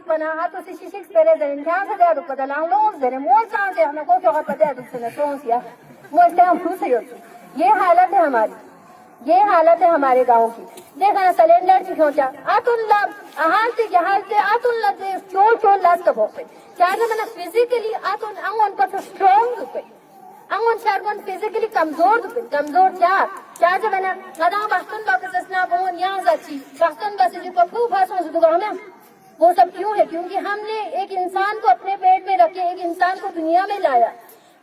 Panaha to Sishik Pere and Canada for the long loans, there are more sounds and a coat of potatoes in a songs here. Most down Crucius. Ye हालत है हमारी, ये हालत है हमारे गाँव की. देखा सिलेंडर की खोचा आतुल्ला आहार से जहाज से आतुल्ला से चोर लास्ट कब होते क्या जो मैंने फिजिकली आतुल अंगों पर तो स्ट्रॉन्ग दुपे अंगों शार्गों फिजिकली कमजोर क्या जो मैंने गदा बस्तन बाकी सस्ना वो न्याय जाती बस्तन बाकी जो कपूर भाषा से दुकान में वो सब क्यों है क्योंकि हमने एक इंसान को अपने पेट में रखे एक इंसान को दुनिया में लाया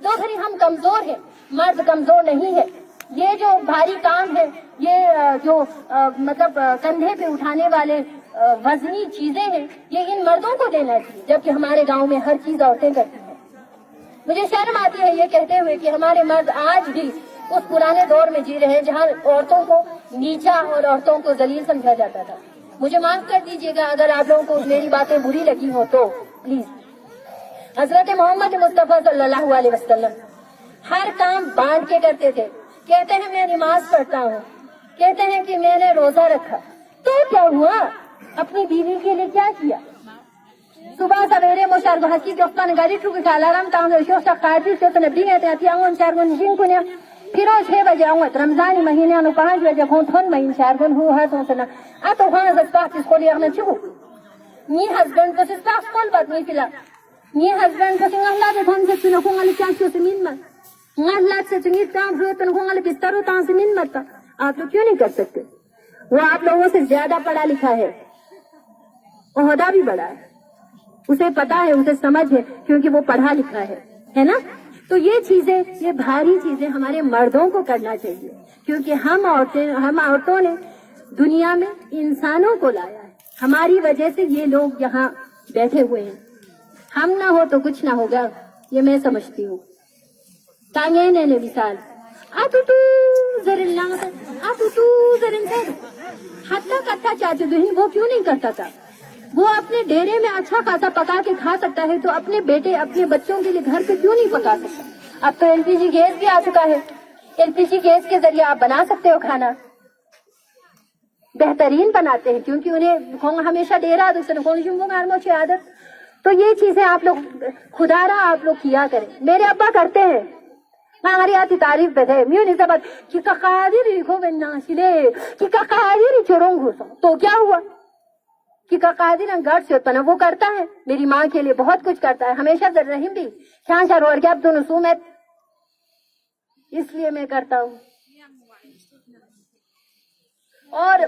दो घड़ी हम कमजोर हैं मर्द कमजोर नहीं है ये जो भारी काम है ये जो मतलब कंधे पे उठाने वाले वजनी चीजें हैं ये इन मर्दों को देना चाहिए जबकि हमारे गांव में हर चीज औरतें करती हैं मुझे शर्म आती है ये कहते हुए कि हमारे मर्द आज भी उस पुराने दौर में जी रहे हैं जहां औरतों को नीचा और औरतों को जलील समझा जाता था मुझे माफ कर दीजिएगा अगर आप लोगों को मेरी बातें बुरी लगी हो तो प्लीज हजरत मोहम्मद मुस्तफा सल्लल्लाहु अलैहि वसल्लम हर काम बांट के करते थे कहते हैं मैं नमाज पढ़ता हूँ कहते हैं कि मैंने रोजा रखा तो क्या हुआ अपनी बीवी के लिए क्या किया सुबह सवेरे मोशार हकी दोस्तान गाड़ी ठुक अलार्म ताऊ शोसा काटी से तो नबी कहते हैं आऊं चार गुन जिन को ने फिर 6 बजे आऊं रमजान महीने नु 5 बजे फोन थोन महीने चार गुन हो है तो ना आ तो वहां से बात इसको ले आने छु नी हस्बैंड को से साफ कॉल बात नहीं फिला नी हस्बैंड को सिंगला दे फोन से सुनो को वाली क्या से मिन में लाख से चंगी काम हुए तो होंगे बिस्तर तां से मिन मत आप लोग क्यों नहीं कर सकते वो आप लोगों से ज्यादा पढ़ा लिखा है ओहदा भी बड़ा है उसे पता है उसे समझ है क्योंकि वो पढ़ा लिखा है ना तो ये चीजें ये भारी चीजें हमारे मर्दों को करना चाहिए क्योंकि हम औरतों ने दुनिया में इंसानों को लाया है हमारी वजह से ये लोग यहाँ बैठे हुए हैं हम ना हो तो कुछ ना होगा ये मैं समझती हूँ तांगे ने मिसाल आतुतू जरिन लांग आतुतू जरिन से हत्ता कत्ता चाहते दुहिन वो क्यों नहीं करता था वो अपने डेरे में अच्छा खासा पका के खा सकता है तो अपने बेटे अपने बच्चों के लिए घर पे क्यों नहीं पका सकता अब तो एलपीजी गैस भी आ चुका है एलपीजी गैस के जरिए आप बना सकते हो खाना बेहतरीन बनाते हैं क्योंकि उन्हें हमेशा डेरा दूसरे आदत तो ये चीजें आप लोग खुदारा आप लोग किया करें मेरे अब्बा करते हैं हमारी आती तारीफ पे थे म्यू नहीं कि ककादिर लिखो नाशिले कि ककादिर चोरों घुसो तो क्या हुआ कि ककादिर गढ़ से उत्पन्न वो करता है मेरी माँ के लिए बहुत कुछ करता है हमेशा रहीम भी शान शार और क्या दोनों सुमेत इसलिए मैं करता हूँ और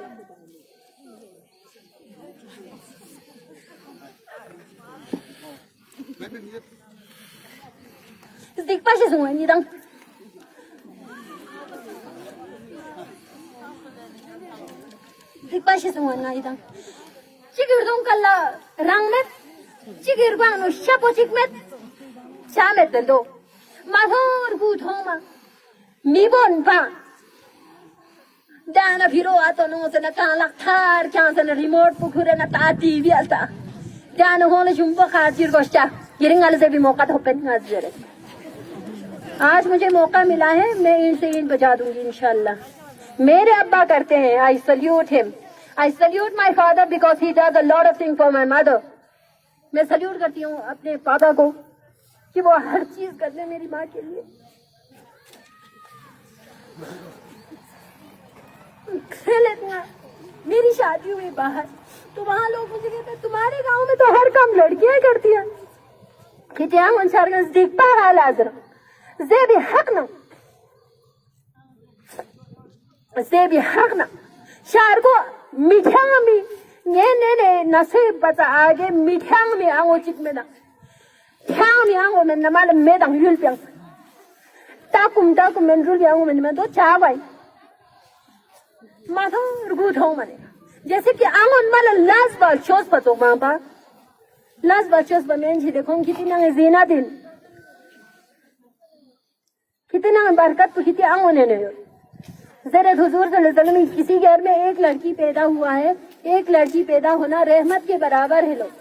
दिक्कत से सुन नहीं दंग दिक्कत से सुन नहीं दंग चिकिर दूं कल्ला रंग में चिकिर बानो शपो चिक में शामित दो माधुर गुथ होमा मीबोन पा दाना फिरो आतो नो से न काला थार क्या से न रिमोट पुखुरे न ता टीवी आता दाना होने जुम्बो खातिर गोश्ता गिरिंगल से भी मौका तो पेन नजर आज मुझे मौका मिला है मैं इनसे इन बजा दूंगी इंशाल्लाह मेरे अब्बा करते हैं I salute him I salute my father because he does a lot of thing for my mother मैं सल्यूट करती हूँ अपने पापा को कि वो हर चीज कर दे मेरी माँ के लिए मेरी शादी हुई बाहर तो वहाँ लोग मुझे कहते हैं तुम्हारे गांव में तो हर काम लड़कियां करती हैं कि क्या मुंशार दिख पा रहा लाजर زي حقنا زي حقنا شاركو ميتامي نene نصيب بتا آگے ميتامي آنگو چک منا تامي آنگو من نمال ميدان يول بيان تاكم من رول آنگو من دو چاوائی ما تو رگوت ہوں منے جیسے کہ آنگو مال لاز بال چوز پتو ماں لاز بال چوز با میں دیکھوں کتنا زینہ دن کتنا برکت تو کتنی آنگونے نے زرد حضور صلی اللہ علیہ وسلم کسی گھر میں ایک لڑکی پیدا ہوا ہے ایک لڑکی پیدا ہونا رحمت کے برابر ہے لوگ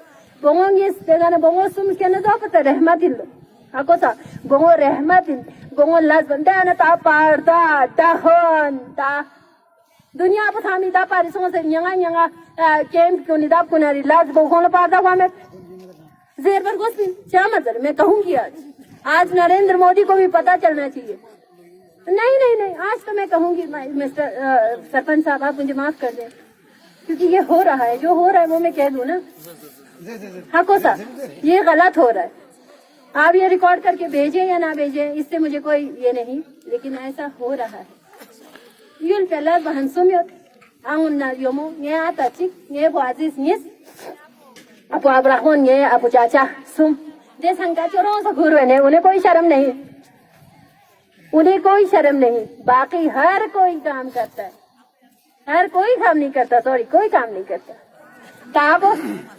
بونگوں اس جگہ نے بونگوں سم کے نہ پتہ رحمت ہن لو اکو سا بونگوں رحمت ہن بونگوں لاز بندہ نہ تا پارتا تا ہون تا Dunia apa thami da parisong se nyanga camp ko nidab ko nari laz bo khona parda hua मैं ज़ेर पर कुछ क्या मतलब मैं कहूँगी आज नरेंद्र मोदी को भी पता चलना चाहिए। नहीं आज तो मैं कहूँगी मिस्टर सरपंच साहब आप मुझे माफ कर दें क्योंकि ये हो रहा है, जो हो रहा है वो मैं कह दूँ ना हको साहब ये गलत हो रहा है। आप ये रिकॉर्ड करके भेजें या ना भेजें इससे मुझे कोई ये नहीं, लेकिन ऐसा हो रहा है। Yul pela bahan sumyot angun na yomo nge atachik nge boaziz nis apu abrahon nge apu chacha sum देश का चोरों से घूर रहे उन्हें कोई शर्म नहीं, उन्हें कोई शर्म नहीं। बाकी हर कोई काम करता है, हर कोई काम नहीं करता, सॉरी कोई काम नहीं करता। ताबो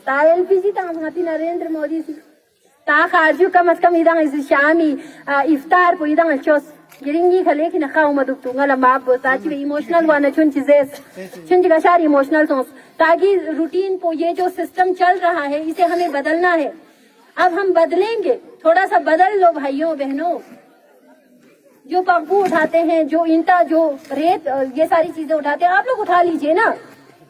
ता एलपीजी तामती नरेंद्र मोदी से ता खाजू कम अज कम इधर इस शामी इफ्तार को इधर चोस गिरिंगी खले की नखा उमद उठूंगा लमाब बोसाची में इमोशनल वाना चुन चीजें जगह शार इमोशनल सोच ताकि रूटीन को ये जो सिस्टम चल रहा है इसे हमें बदलना है। अब हम बदलेंगे, थोड़ा सा बदल लो भाइयों बहनों। जो पंपू उठाते हैं, जो ईंटा, जो रेत, ये सारी चीजें उठाते हैं, आप लोग उठा लीजिए ना।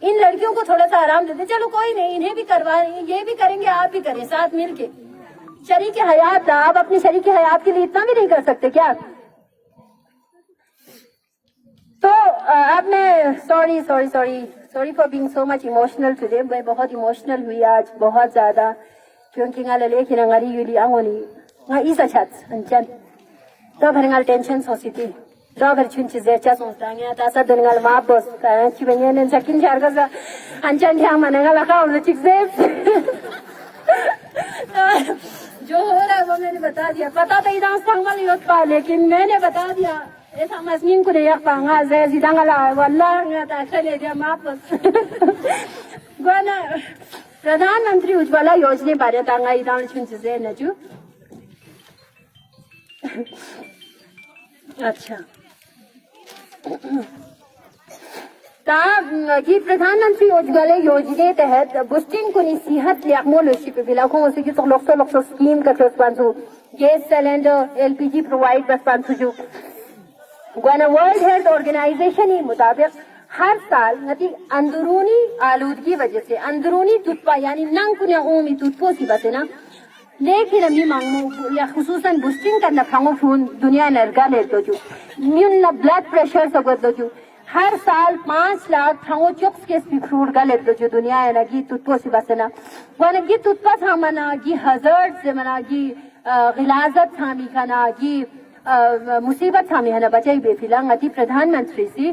इन लड़कियों को थोड़ा सा आराम देते, चलो कोई नहीं, इन्हें भी करवा, ये भी करेंगे, आप भी करें साथ मिलके। शरीक हयात, आप अपनी शरीक हयात के लिए इतना भी नहीं कर सकते क्या? तो अब मैं sorry for being so much emotional today. मैं बहुत इमोशनल हुई आज, बहुत ज्यादा, क्योंकि लेकिन अंगारी यूली अंगोनी इसा छत अंचन तो भरंगल टेंशन सोचती तो भर चुन चीजें अच्छा सोचता है तासा दुनिया माप बस कि बनिए ने सकिन चार का अंचन ध्यान मानेगा लगा उन चीजें जो हो रहा है वो मैंने बता दिया। पता तो इधर संगल यूथ पा, लेकिन मैंने बता दिया ऐसा मसनीन को नहीं पाऊंगा जिदांगला वल्लाह ले दिया माप बस गोना प्रधानमंत्री उज्ज्वला योजने बारे तांगा इदान चुनचे नजू। अच्छा की प्रधानमंत्री उज्ज्वला योजने तहत बुस्टिंग को नसीहत लियामोलोशिप बिलाखों से कि लोक्सो स्कीम का प्रस्ताव गैस सिलेंडर एलपीजी प्रोवाइड प्रस्ताव जो गना वर्ल्ड हेल्थ ऑर्गेनाइजेशन के मुताबिक हर साल नती अंदरूनी आलूदगी वजह से अंदरूनी तुत्पा यानी नंग कुने ओमी तुत्पो सी बसे ना, लेकिन अमी मांगो या खुसूसन बुस्टिंग करना फांगो फून दुनिया नरगा ले दो जो म्यून ना ब्लड प्रेशर सगो दो जो हर साल 5 लाख फांगो चुक्स के स्पीफ्रूट का ले दो जो दुनिया है ना गी तुत्पो सी बसे ना वन गी तुत्पा थामना गी हजार्ड से मना गी गिलाजत थामी खाना गी मुसीबत थामी है ना बचाई बेफिला नती प्रधानमंत्री सी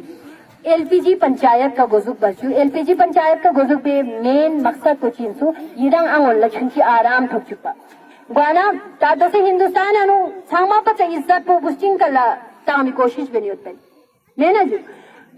एलपीजी पंचायत का गुजुक बचू एलपीजी पंचायत का गुजुक पे मेन मकसद को चीनसु यिरंग अंगोल लक्षण की आराम ठोक चुका गाना तादो से हिंदुस्तान अनु सामा पच इज्जत को बुस्टिंग कला तामी कोशिश भी नहीं होती लेना जी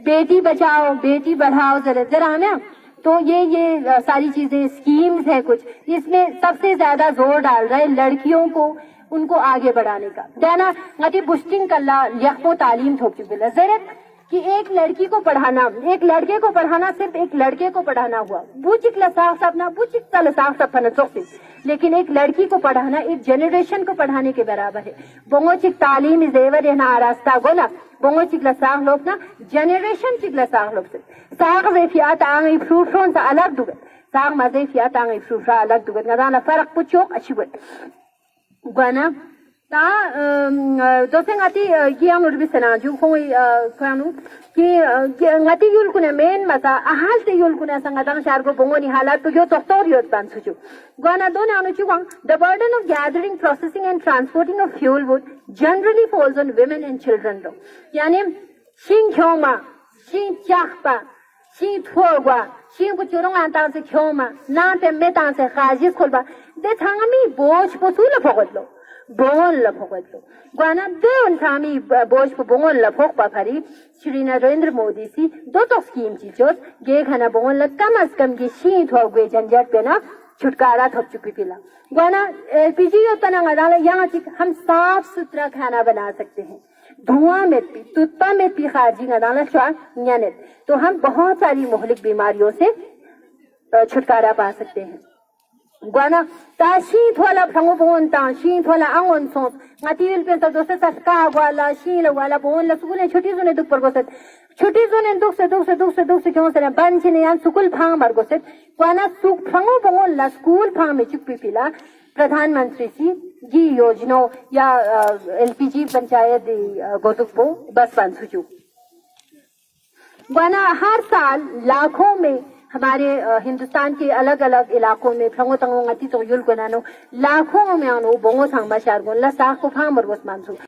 बेटी बचाओ बेटी बढ़ाओ जरा हमें तो ये सारी चीजें स्कीम्स है कुछ, इसमें सबसे ज्यादा जोर डाल रहा है लड़कियों को उनको आगे बढ़ाने का देना गति बुस्टिंग कला यखो तालीम ठोक चुकी जरूरत कि एक लड़की को पढ़ाना, एक लड़के को पढ़ाना, सिर्फ एक लड़के को पढ़ाना हुआ बुचिक लसाख सपना बुचिक लसाख सपना चौकसी, लेकिन एक लड़की को पढ़ाना एक जनरेशन को पढ़ाने के बराबर है। बोंगोचिक तालीम जेवर है ना रास्ता गोला बोंगोचिक लसाख लोग ना जनरेशन चिक लसाख लोग से साग जेफियात आंगे फ्रूटों से अलग दुगत साग मजेफियात आंगे फ्रूटा अलग दुगत ना फर्क पुछो अच्छी बात गाना ता दोसे ngati giam urbisana ju khoi kanu ki ngati yul kuna men masa ahal te yul kuna sangatang shar ko bongoni halat to yo doctor yot ban suju gana don anu chu the burden of gathering, processing and transporting of fuel wood generally falls on women and children do yani shin khoma shin chakpa shin thogwa shin ko churong anta se khoma na te meta se khajis kolba de thangami boj posula phogotlo बोंगोन लफोक लो गाना दे उनसामी बोझ पर बोंगोन लफोक पाफरी श्री नरेंद्र मोदी सी दो तो scheme चीजों गे खाना बोंगोन ल कम अज कम की शीत हो गए झंझट पे ना छुटकारा थप चुकी पिला गाना एलपीजी होता ना गाना यहाँ तक हम साफ सुथरा खाना बना सकते हैं धुआं में भी तुत्पा में भी खाजी गाना श्वास न्यानेत तो हम बहुत सारी मोहलिक बीमारियों से छुटकारा पा सकते हैं गाना ताशी थोला फंगो बोन ताशी थोला अंगोन सोच ngati wil pe to se saska wala shil wala bon la sugune छोटी सुने दुख पर गोसत छुट्टी जोन दुख से क्यों से बन छिने यान स्कूल फांग मरगो से वाना सुख फांगो बंगो ला स्कूल फांग में चुप पिला प्रधानमंत्री सी जी योजना या एलपीजी पंचायत गोतुकपो बस बन सुचु वाना हर साल लाखों में हमारे हिंदुस्तान के अलग अलग इलाकों में फ्रंगो तंगो ngati to yul ko nano लाखों में आनो बोंगो सांगबा शार गोन ला साख को फांग मरगोस मानसु